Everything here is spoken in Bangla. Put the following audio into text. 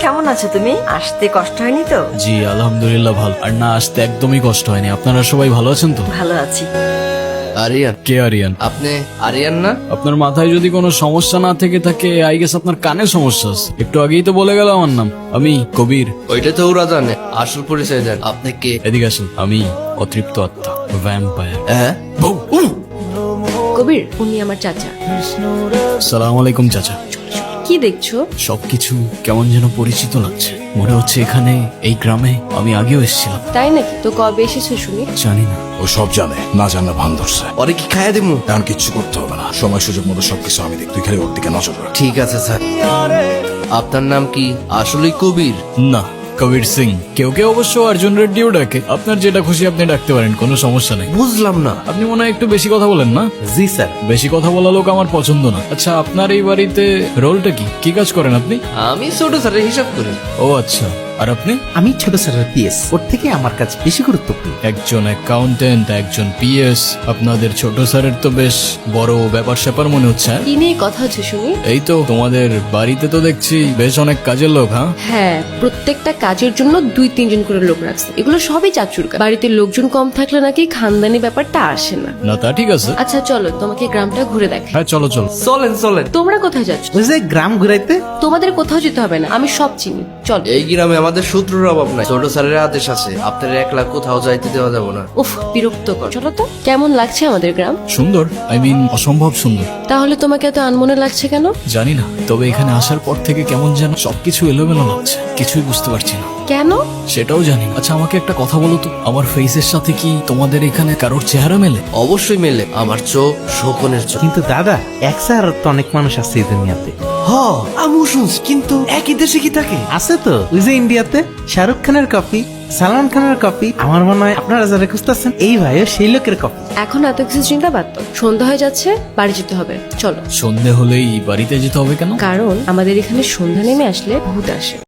কেমন আছো তুমি? আসতে কষ্ট হয়নি তো? জি আলহামদুলিল্লাহ ভালো। আর না আসতে একদমই কষ্ট হয়নি। আপনারা সবাই ভালো আছেন তো? ভালো আছি। আরিয়ান, কে আরিয়ান? আপনি আরিয়ান না? আপনার মাথায় যদি কোনো সমস্যা না থেকে থাকে আই গেস আপনার কানে সমস্যা আছে। একটু আগেই তো বলে গেল আমার নাম। আমি কবির। ওইটা তো ওরা জানে, আসল পরিচয় দেন। আপনি কে? এদিকে আসুন। আমি অতৃপ্ত আত্মা, ভ্যাম্পায়ার। হ্যাঁ, কবির, উনি আমার চাচা। সালাম আলাইকুম চাচা। কি দেখছো? সবকিছু কেমন যেন পরিচিত লাগছে। মনে হচ্ছে এখানে এই গ্রামে আমি আগেও এসেছিলাম। তাই নাকি? তো কবে এসেছো শুনি? জানি না। ও সব জানে, না জানলে ভান ধরছে। ওরে কি খাইয়া দিমু? এখন কিচ্ছু করতে হবে না, সময় সুযোগ মতো সবকিছু আমি দেখ, তুই খালি ওর দিকে নজর রাখ। ঠিক আছে স্যার। আপনার নাম কি? আসলেই কবির? না, কবির সিং। কেউ কেউ অবশ্য অর্জুন রেড্ডিও ডাকে। আপনার যেটা খুশি আপনি ডাকতে পারেন, কোনো সমস্যা নেই। বুঝলাম না। আপনি মনে হয় একটু বেশি কথা বলেন না? জি স্যার। বেশি কথা বলা লোক আমার পছন্দ না। আচ্ছা, আপনার এই বাড়িতে রোলটা কি? কি কাজ করেন আপনি? আমি ছোট স্যারের হিসাব করি। ও আচ্ছা। আর আপনি? আমি ছোট স্যারের পিএস, ওর থেকে আমার কাছে বেশি গুরুত্বপূর্ণ। একজন অ্যাকাউন্টেন্ট, একজন পিএস। আপনাদের ছোট স্যারের তো বেশ বড় ব্যাপার স্যাপার মনে হচ্ছে। হ্যাঁ? কি নিয়ে কথা হচ্ছে শুনি? এই তো তোমাদের বাড়িতে তো দেখছি বেশ অনেক কাজের লোক। হ্যাঁ, হ্যাঁ, প্রত্যেকটা কাজের জন্য 2-3 জন করে লোক রাখছে। এগুলো সবই চাচুর কাজ। বাড়িতে লোকজন কম থাকলে নাকি খানদানি ব্যাপারটা আসে না। না তা ঠিক আছে। আচ্ছা চলো, তোমাকে গ্রামটা ঘুরে দেখ। হ্যাঁ চলো চলো। চলেন চলেন। তোমরা কোথায় যাচ্ছ? ওই যে গ্রাম ঘুরাইতে। তোমাদের কোথাও যেতে হবে না, আমি সব চিনি। চলো। এই গ্রামে আমাদের শত্রুর অভাব নাই। ছোট স্যারের আদেশ আছে, আপনার একলা কোথাও যাইতে দেওয়া যাবে না। উফ, বিরক্ত কর। চলো তো। কেমন লাগছে আমাদের গ্রাম? সুন্দর, আই মিন অসম্ভব সুন্দর। তাহলে তোমাকে এত আনমনে লাগছে কেন? জানি না, তবে এখানে আসার পর থেকে কেমন যেন সবকিছু এলোমেলো লাগছে। কিছুই বুঝতে পারছি না। কেন? সেটাও জানি না। আচ্ছা আমাকে একটা কথা বলো তো, আমার ফেসের সাথে কি তোমাদের এখানে কারোর চেহারা মেলে? অবশ্যই মেলে। আমার চোখ শকুনের চোখ। কিন্তু দাদা, এক স্যার তো অনেক মানুষ আছে এই দুনিয়াতে। হ, আমিও শুনছি, কিন্তু একই দেশে কি থাকে? আছে তো, ওই যে ইন্ডিয়াতে শাহরুখ খানের কপি, সালমান খানের কপি। আমার মনে হয় আপনারা যারা খুঁজতেছেন এই ভাইও সেই লোকের কপি। এখন এত কিছু চিন্তা বাদ দাও। সন্ধ্যা হয়ে যাচ্ছে, বাড়ি যেতে হবে। চলো। সন্ধে হলেই বাড়িতে যেতে হবে কেন? কারণ আমাদের এখানে সন্ধ্যা নেমে আসলে ভূত আসে।